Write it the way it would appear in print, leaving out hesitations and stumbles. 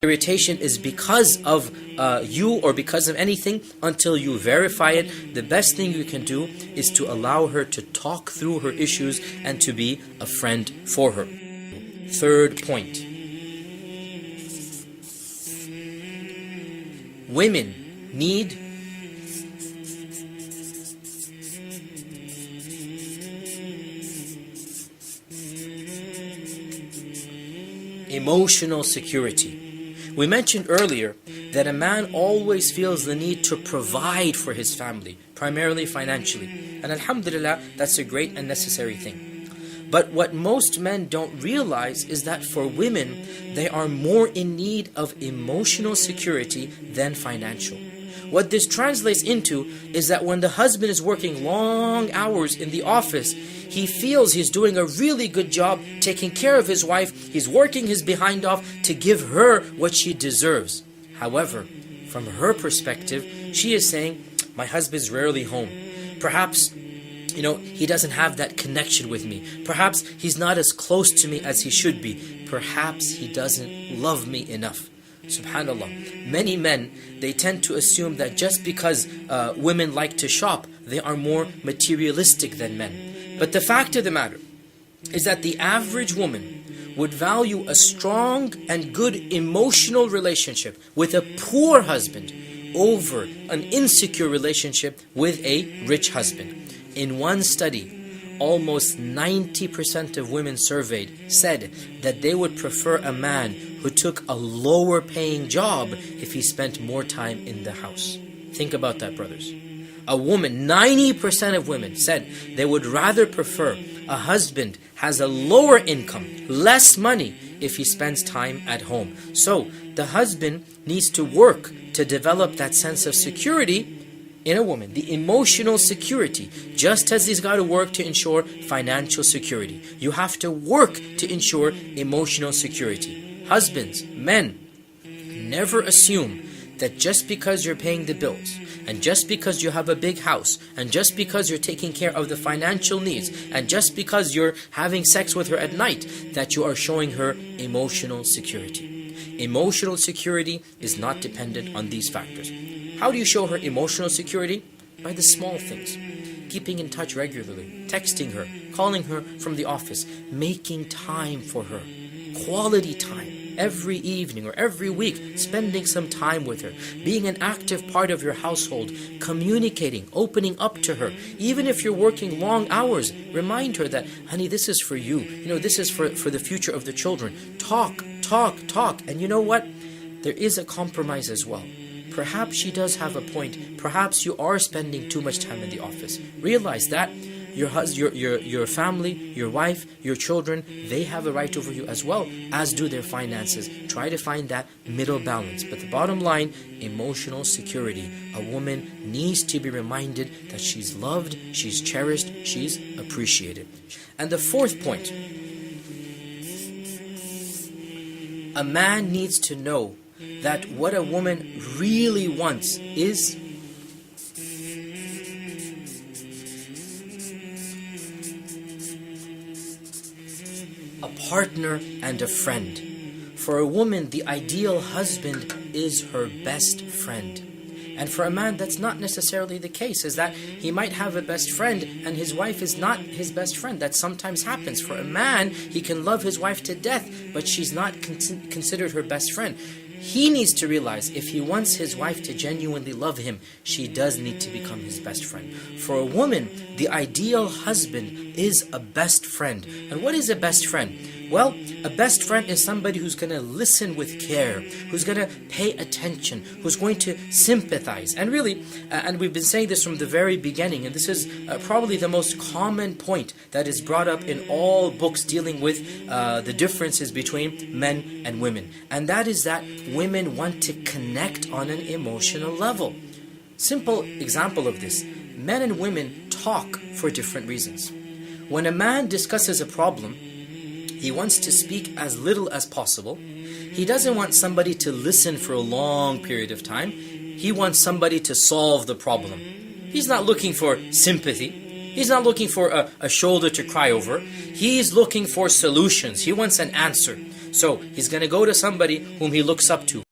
irritation is because of you or because of anything, until you verify it, the best thing you can do is to allow her to talk through her issues and to be a friend for her. Third point. Women need emotional security. We mentioned earlier that a man always feels the need to provide for his family, primarily financially. And alhamdulillah, that's a great and necessary thing. But what most men don't realize is that for women, they are more in need of emotional security than financial. What this translates into is that when the husband is working long hours in the office, he feels he's doing a really good job taking care of his wife. He's working his behind off to give her what she deserves. However, from her perspective, she is saying, my husband's rarely home. Perhaps, he doesn't have that connection with me. Perhaps he's not as close to me as he should be. Perhaps he doesn't love me enough. Subhanallah. Many men, they tend to assume that just because women like to shop, they are more materialistic than men. But the fact of the matter is that the average woman would value a strong and good emotional relationship with a poor husband over an insecure relationship with a rich husband. In one study, almost 90% of women surveyed said that they would prefer a man who took a lower paying job if he spent more time in the house. Think about that, brothers. A woman, 90% of women said they would rather prefer a husband has a lower income, less money, if he spends time at home. So the husband needs to work to develop that sense of security in a woman, the emotional security, just as he's got to work to ensure financial security. You have to work to ensure emotional security. Husbands, men, never assume that just because you're paying the bills, and just because you have a big house, and just because you're taking care of the financial needs, and just because you're having sex with her at night, that you are showing her emotional security. Emotional security is not dependent on these factors. How do you show her emotional security? By the small things. Keeping in touch regularly, texting her, calling her from the office, making time for her, quality time. Every evening or every week, spending some time with her, being an active part of your household, communicating, opening up to her. Even if you're working long hours, remind her that, honey, this is for you. This is for the future of the children. Talk. And you know what? There is a compromise as well. Perhaps she does have a point. Perhaps you are spending too much time in the office. Realize that your family, your wife, your children, they have a right over you as well, as do their finances. Try to find that middle balance. But the bottom line, emotional security. A woman needs to be reminded that she's loved, she's cherished, she's appreciated. And the fourth point, a man needs to know that what a woman really wants is a partner and a friend. For a woman, the ideal husband is her best friend. And for a man, that's not necessarily the case, is that he might have a best friend and his wife is not his best friend. That sometimes happens. For a man, he can love his wife to death, but she's not considered her best friend. He needs to realize if he wants his wife to genuinely love him, she does need to become his best friend. For a woman, the ideal husband is a best friend. And what is a best friend? Well, a best friend is somebody who's going to listen with care, who's going to pay attention, who's going to sympathize. And really, and we've been saying this from the very beginning, and this is probably the most common point that is brought up in all books dealing with the differences between men and women. And that is that women want to connect on an emotional level. Simple example of this, men and women talk for different reasons. When a man discusses a problem, he wants to speak as little as possible. He doesn't want somebody to listen for a long period of time. He wants somebody to solve the problem. He's not looking for sympathy. He's not looking for a shoulder to cry over. He's looking for solutions. He wants an answer. So he's going to go to somebody whom he looks up to.